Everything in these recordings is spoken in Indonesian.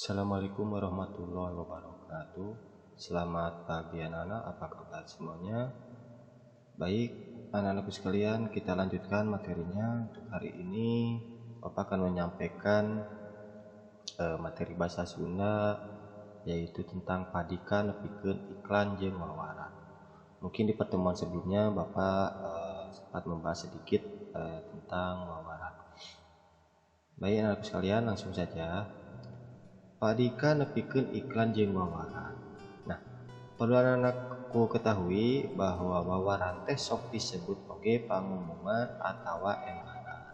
Assalamualaikum warahmatullahi wabarakatuh. Selamat pagi anak-anak, apa kabar semuanya? Baik, anak-anakku sekalian, kita lanjutkan materinya. Untuk hari ini Bapak akan menyampaikan materi bahasa Sunda, yaitu tentang padikan nepikeun iklan jeung wawaran. Mungkin di pertemuan sebelumnya Bapak sempat membahas sedikit tentang wawaran. Baik anak-anakku sekalian, langsung saja. Padikan nepikeun iklan jeung wawaran. Nah, perlu anak-anakku ketahui bahwa wawaran teh sok disebut oge pangumuman atawa emanan.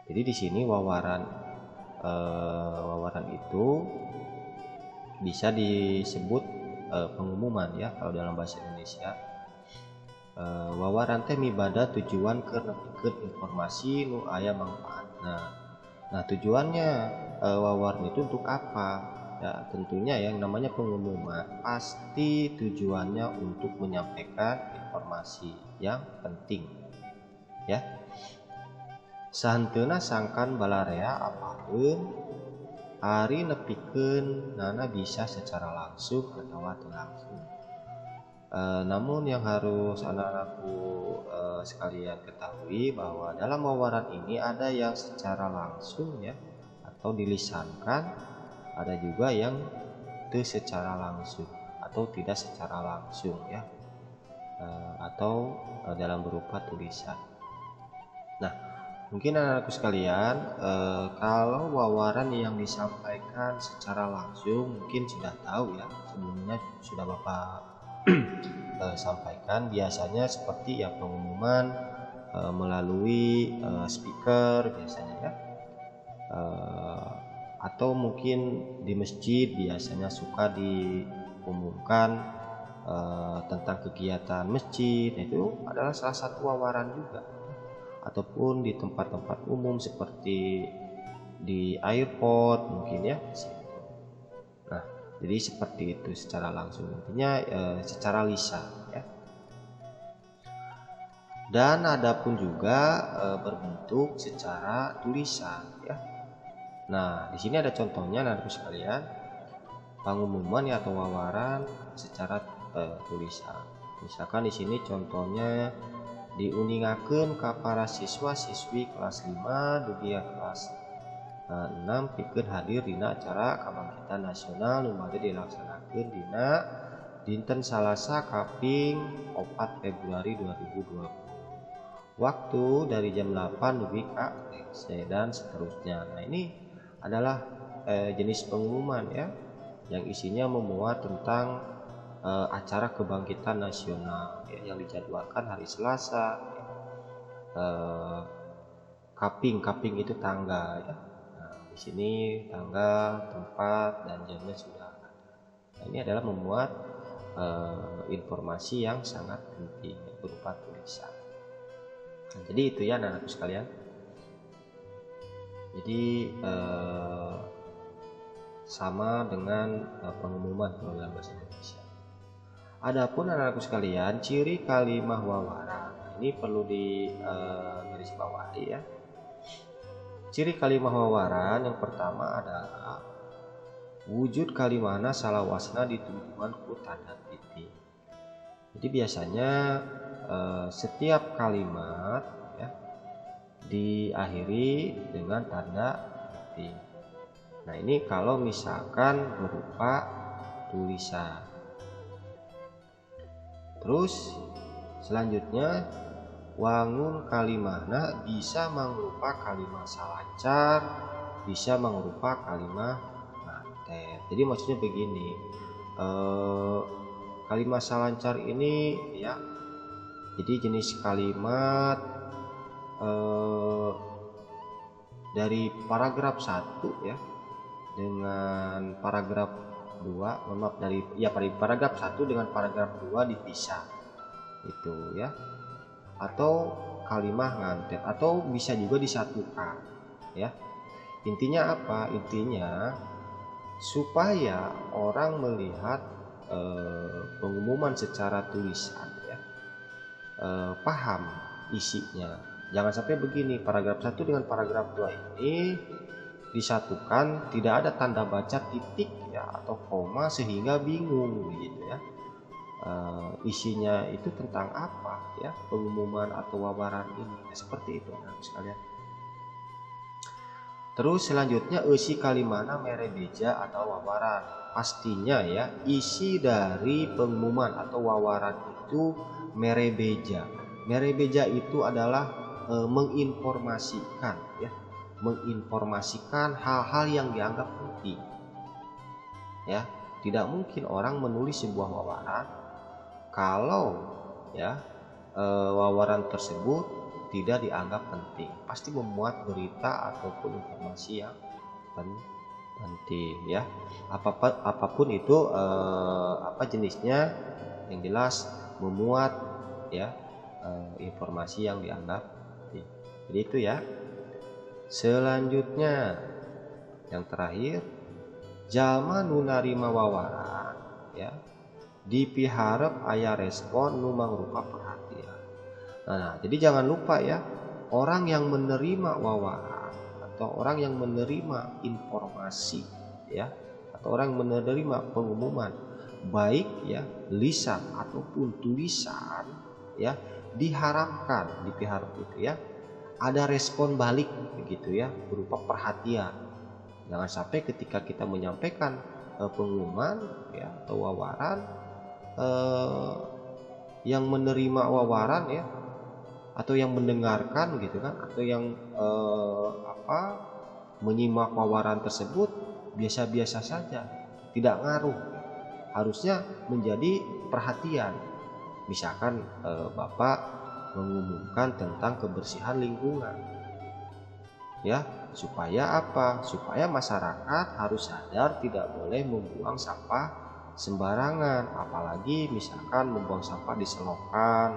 Jadi di sini wawaran itu bisa disebut pengumuman ya kalau dalam bahasa Indonesia. Wawaran teh mibada tujuan keur nepikeun informasi nu aya manfaatna. Nah, tujuannya wawaran itu untuk apa? Ya, tentunya yang namanya pengumuman pasti tujuannya untuk menyampaikan informasi yang penting. Ya. Sahenteuna sangkan balarea apaeun ari nepikeun nana bisa secara langsung atau teu langsung. Namun yang harus anak-anakku sekalian ketahui bahwa dalam wawaran ini ada yang secara langsung ya atau dilisankan, ada juga yang tidak secara langsung atau tidak secara langsung ya, atau dalam berupa tulisan. Nah, mungkin anak-anakku sekalian, kalau wawaran yang disampaikan secara langsung mungkin sudah tahu ya, sebelumnya sudah Bapak sampaikan, biasanya seperti ya pengumuman melalui speaker biasanya ya, atau mungkin di masjid biasanya suka diumumkan tentang kegiatan masjid. Itu adalah salah satu wawaran juga, ataupun di tempat-tempat umum seperti di airport mungkin ya. Nah, jadi seperti itu secara langsung, intinya secara lisan ya. Dan adapun juga berbentuk secara tulisan ya. Nah, di sini ada contohnya anak-anakku sekalian, pengumuman ya atau wawaran secara tulisan. Misalkan di sini contohnya diuningakeun ka para siswa-siswi kelas 5 dugi kelas 6 pikeun hadir dina acara kabangkitan nasional nu bade dilaksanakeun dina dinten Salasa kaping 4 Februari 2020. Waktu dari jam 8 dugi ka dan seterusnya. Nah, ini adalah jenis pengumuman ya yang isinya memuat tentang acara kebangkitan nasional ya, yang dijadwalkan hari Selasa ya. Kaping itu tanggal ya. Nah, di sini tanggal, tempat, dan jamnya sudah ada. Nah, ini adalah memuat informasi yang sangat penting berupa tulisan. Nah, jadi itu ya anak-anakku sekalian. Jadi sama dengan pengumuman kalau dalam bahasa Indonesia. Adapun anak-anakku sekalian, ciri kalimah wawaran ini perlu di garis bawahi ya. Ciri kalimah wawaran yang pertama adalah wujud kalimahna salawasna ditujuan ku tanda titik. Jadi biasanya setiap kalimat ya diakhiri dengan tanda titik. Nah, ini kalau misalkan berupa tulisan. Terus selanjutnya wangun kalimahna bisa mangrupa kalimah salancar, bisa mangrupa kalimah ngatet. Jadi maksudnya begini, kalimah salancar ini ya, jadi jenis kalimat dari paragraf 1 ya dengan paragraf 2, dari paragraf 1 dengan paragraf 2 dipisah itu ya, atau kalimah ngantet, atau bisa juga disatukan ya. Intinya apa? Intinya supaya orang melihat pengumuman secara tulisan ya, paham isinya. Jangan sampai begini, paragraf 1 dengan paragraf 2 ini disatukan, tidak ada tanda baca titik ya atau koma sehingga bingung gitu ya. Isinya itu tentang apa ya pengumuman atau wawaran ini. Nah, seperti itu anak sekalian. Terus selanjutnya isi kalimana mere beja atau wawaran. Pastinya ya isi dari pengumuman atau wawaran itu mere beja. Mere beja itu adalah menginformasikan ya, menginformasikan hal-hal yang dianggap penting. Ya, tidak mungkin orang menulis sebuah wawaran kalau ya wawaran tersebut tidak dianggap penting. Pasti memuat berita ataupun informasi yang penting ya. Apapun itu apa jenisnya, yang jelas memuat ya informasi yang dianggap penting. Jadi itu ya. Selanjutnya yang terakhir, jalma nu narima wawaran ya dipiharep aya respon nu mangrupa perhatian. Nah, jadi jangan lupa ya, orang yang menerima wawaran atau orang yang menerima informasi ya atau orang yang menerima pengumuman baik ya lisan ataupun tulisan ya diharapkan dipiharap itu ya ada respon balik begitu ya berupa perhatian. Jangan sampai ketika kita menyampaikan pengumuman ya atau wawaran yang menerima wawaran ya atau yang mendengarkan gitu kan atau yang menyimak wawaran tersebut biasa-biasa saja, tidak ngaruh, harusnya menjadi perhatian. Misalkan Bapak mengumumkan tentang kebersihan lingkungan ya, supaya apa? Supaya masyarakat harus sadar tidak boleh membuang sampah sembarangan, apalagi misalkan membuang sampah di selokan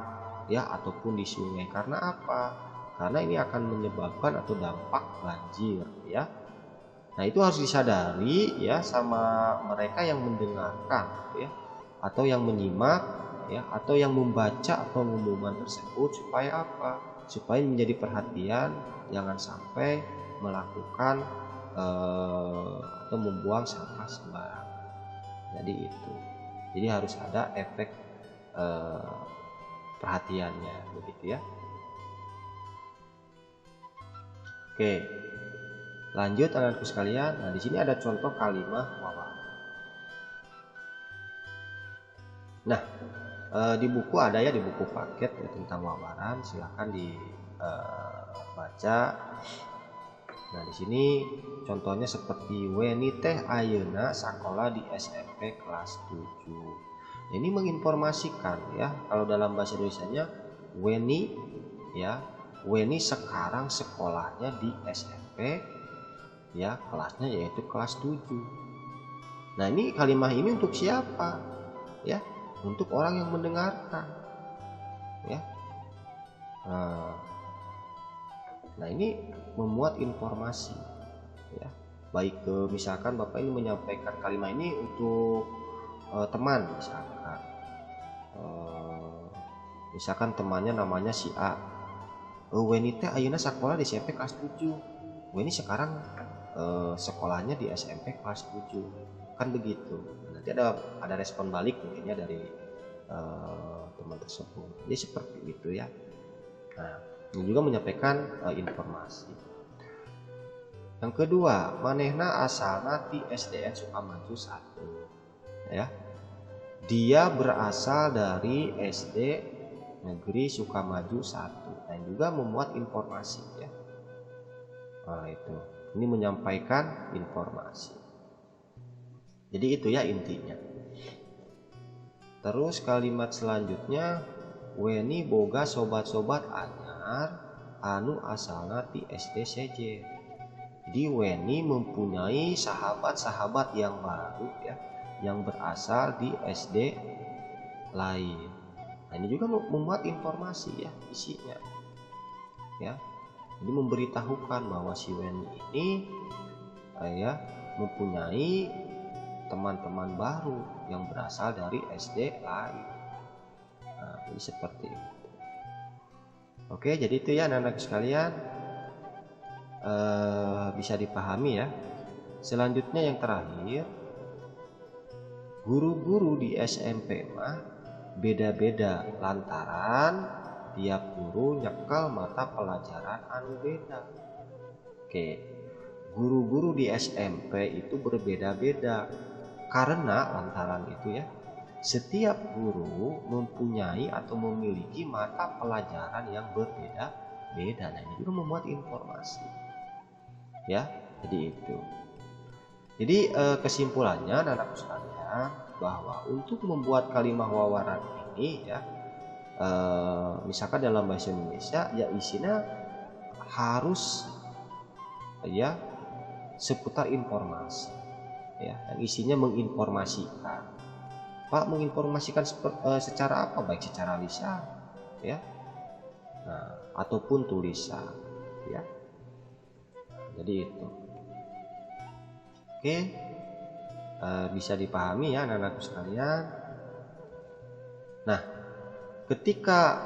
ya ataupun di sungai. Karena apa? Karena ini akan menyebabkan atau dampak banjir ya. Nah, itu harus disadari ya sama mereka yang mendengarkan ya atau yang menyimak ya atau yang membaca pengumuman tersebut, supaya apa? Supaya menjadi perhatian, jangan sampai melakukan atau membuang sampah sembarangan. Jadi itu. Jadi harus ada efek perhatiannya begitu ya. Oke. Lanjut anak-anakku sekalian. Nah, di sini ada contoh kalimat wawaran. Nah, di buku ada ya, di buku paket ya, tentang wawaran, silahkan dibaca. Nah, di sini contohnya seperti weni teh ayeuna sakola di SMP kelas 7. Ini menginformasikan ya, kalau dalam bahasa Indonesianya weni ya, weni sekarang sekolahnya di SMP ya, kelasnya yaitu kelas 7. Nah, ini kalimat ini untuk siapa? Ya, untuk orang yang mendengarkan. Ya. Nah, ini memuat informasi ya. Baik misalkan Bapak ini menyampaikan kalimat ini untuk teman misalkan. Misalkan temannya namanya si A. Weni teh ayeuna sakola di SMP kelas 7. Weni sekarang sekolahnya di SMP kelas 7. Kan begitu. Nanti ada respon balik mungkinnya dari teman tersebut. Jadi seperti itu ya. Nah, ini juga menyampaikan informasi. Yang kedua, manehna asalna ti SDN Sukamaju 1 ya. Dia berasal dari SD Negeri Sukamaju 1. Dan juga memuat informasi ya. Nah, itu. Ini menyampaikan informasi. Jadi itu ya intinya. Terus kalimat selanjutnya, weni boga sobat-sobat anyar anu asalna ti SD CJ. Jadi weni mempunyai sahabat-sahabat yang baru ya, yang berasal di SD lain. Nah, ini juga memuat informasi ya isinya. Ya. Jadi memberitahukan bahwa si weni ini ya mempunyai teman-teman baru yang berasal dari SD lain. Nah, jadi seperti itu. Oke, jadi itu ya anak-anak sekalian. bisa dipahami ya. Selanjutnya yang terakhir, guru-guru di SMP mah beda-beda lantaran tiap guru nyekel mata pelajaran anu beda. Oke, guru-guru di SMP itu berbeda-beda karena lantaran itu ya, setiap guru mempunyai atau memiliki mata pelajaran yang berbeda-beda. Nah, ini juga membuat informasi ya. Jadi itu. Jadi kesimpulannya anak-anakku sekalian, bahwa untuk membuat kalimat wawaran ini ya, misalkan dalam bahasa Indonesia ya isinya harus ya seputar informasi ya, yang isinya menginformasikan. Pak, menginformasikan secara apa? Baik secara lisan ya, nah, ataupun tulisan ya. Jadi itu. Oke, bisa dipahami ya anak-anakku sekalian. Nah, ketika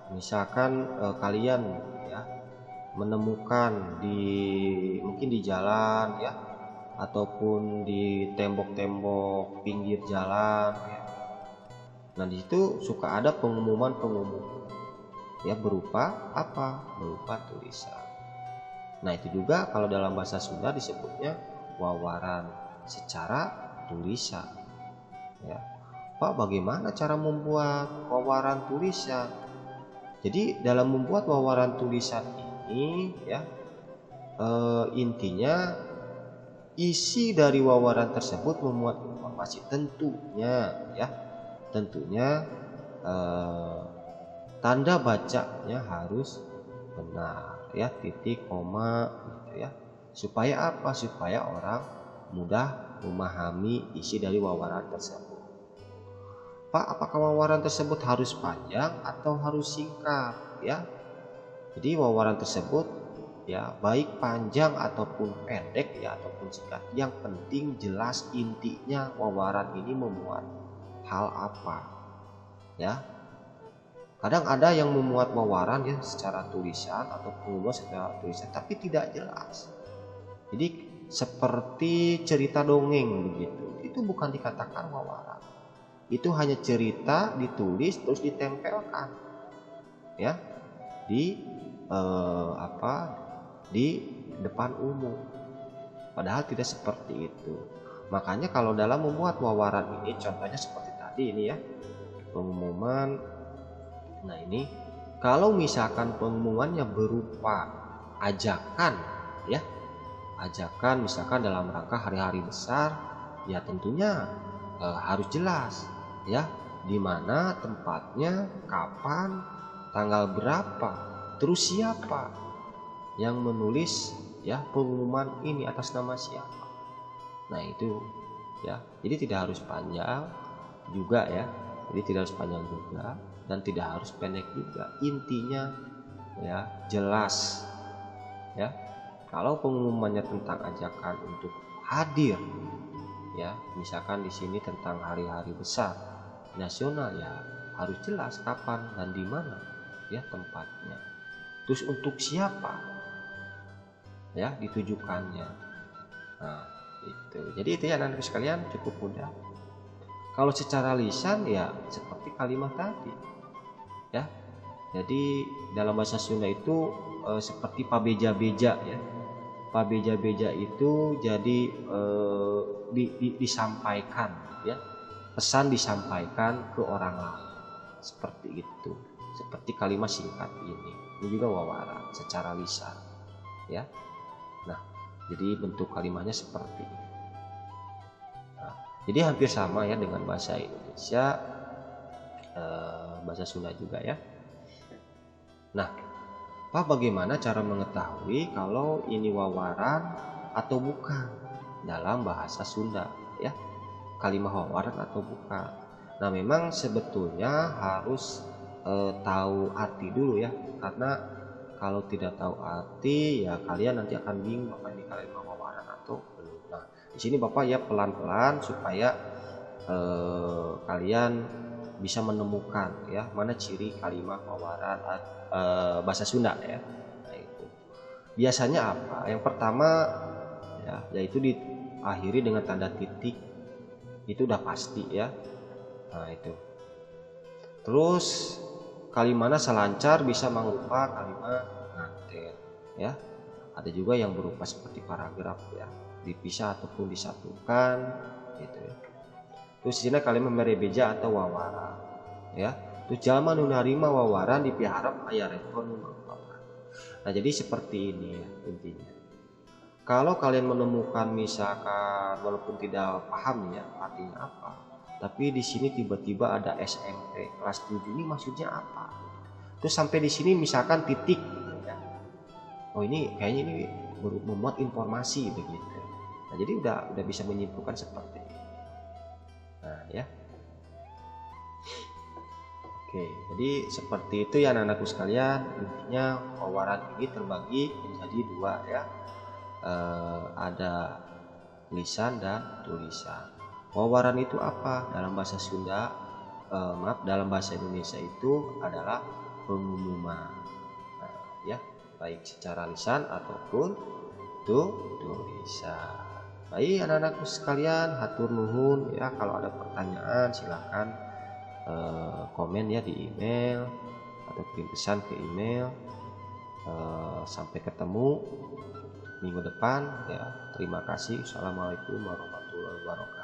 misalkan kalian ya menemukan mungkin di jalan ya, ataupun di tembok-tembok pinggir jalan ya. Nah, di situ suka ada pengumuman ya, berupa apa? Berupa tulisan. Nah, itu juga kalau dalam bahasa Sunda disebutnya wawaran secara tulisan ya. Pak, bagaimana cara membuat wawaran tulisan? Jadi dalam membuat wawaran tulisan ini ya, intinya isi dari wawaran tersebut memuat informasi, tentunya ya, tentunya tanda bacanya harus benar ya, titik, koma gitu ya. Supaya apa? Supaya orang mudah memahami isi dari wawaran tersebut. Pak, apakah wawaran tersebut harus panjang atau harus singkat ya? Jadi wawaran tersebut ya, baik panjang ataupun pendek ya, ataupun singkat, yang penting jelas intinya wawaran ini memuat hal apa ya. Kadang ada yang memuat wawaran ya secara tulisan atau pengumuman secara tulisan tapi tidak jelas. Jadi seperti cerita dongeng begitu. Itu bukan dikatakan wawaran. Itu hanya cerita ditulis terus ditempelkan ya di di depan umum. Padahal tidak seperti itu. Makanya kalau dalam membuat wawaran ini, contohnya seperti tadi ini ya, pengumuman. Nah, ini kalau misalkan pengumumannya berupa ajakan ya, ajakan misalkan dalam rangka hari-hari besar ya, tentunya harus jelas ya, di mana tempatnya, kapan, tanggal berapa, terus siapa yang menulis ya pengumuman ini, atas nama siapa. Nah, itu ya, jadi tidak harus panjang juga ya, jadi tidak harus panjang juga dan tidak harus pendek juga, intinya ya jelas ya. Kalau pengumumannya tentang ajakan untuk hadir ya, misalkan di sini tentang hari-hari besar nasional ya, harus jelas kapan dan di mana ya tempatnya. Terus untuk siapa ya ditujukannya. Nah, itu. Jadi itu ya anak-anak sekalian, cukup mudah. Kalau secara lisan ya seperti kalimat tadi ya. Jadi dalam bahasa Sunda itu seperti pabeja-beja ya. Pabeja-beja itu jadi disampaikan ya, pesan disampaikan ke orang lain, seperti itu, seperti kalimat singkat ini juga wawaran secara lisan ya. Nah, jadi bentuk kalimatnya seperti ini. Nah, jadi hampir sama ya dengan bahasa Indonesia, bahasa Sunda juga ya. Nah, Pak, bagaimana cara mengetahui kalau ini wawaran atau bukan dalam bahasa Sunda ya? Kalimat wawaran atau bukan. Nah, memang sebetulnya harus tahu arti dulu ya, karena kalau tidak tahu arti ya kalian nanti akan bingung apa ini kalimat wawaran atau belum. Nah, di sini Bapak ya pelan-pelan supaya kalian bisa menemukan ya mana ciri kalimat wawaran bahasa Sunda ya. Nah, itu. Biasanya apa? Yang pertama ya, yaitu diakhiri dengan tanda titik, itu udah pasti ya. Nah itu. Terus kalimatnya selancar bisa mengubah kalimat nganten ya. Ada juga yang berupa seperti paragraf ya, dipisah ataupun disatukan gitu ya. Terus di sini kalimat merebeja atau wawara ya. Terus jalma nu narima wawaran dipiharap aya respon nu mangpapan. Nah, jadi seperti ini ya intinya. Kalau kalian menemukan misalkan walaupun tidak paham ya artinya apa, tapi di sini tiba-tiba ada SMP kelas 7 ini maksudnya apa? Terus sampai di sini misalkan titik ya. Oh, ini kayaknya ini memuat informasi begitu. Nah, jadi udah bisa menyimpulkan seperti itu. Nah, ya. Oke, jadi seperti itu ya anak-anakku sekalian. Intinya wawaran ini terbagi menjadi dua ya. Ada lisan dan tulisan. Wawaran itu apa? Dalam bahasa Sunda, dalam bahasa Indonesia itu adalah pengumuman. Nah, ya, baik secara lisan ataupun tulisan. Baik anak-anakku sekalian, hatur nuhun ya. Kalau ada pertanyaan silahkan komen ya di email atau kirim pesan ke email. Sampai ketemu minggu depan ya. Terima kasih. Assalamualaikum warahmatullahi wabarakatuh.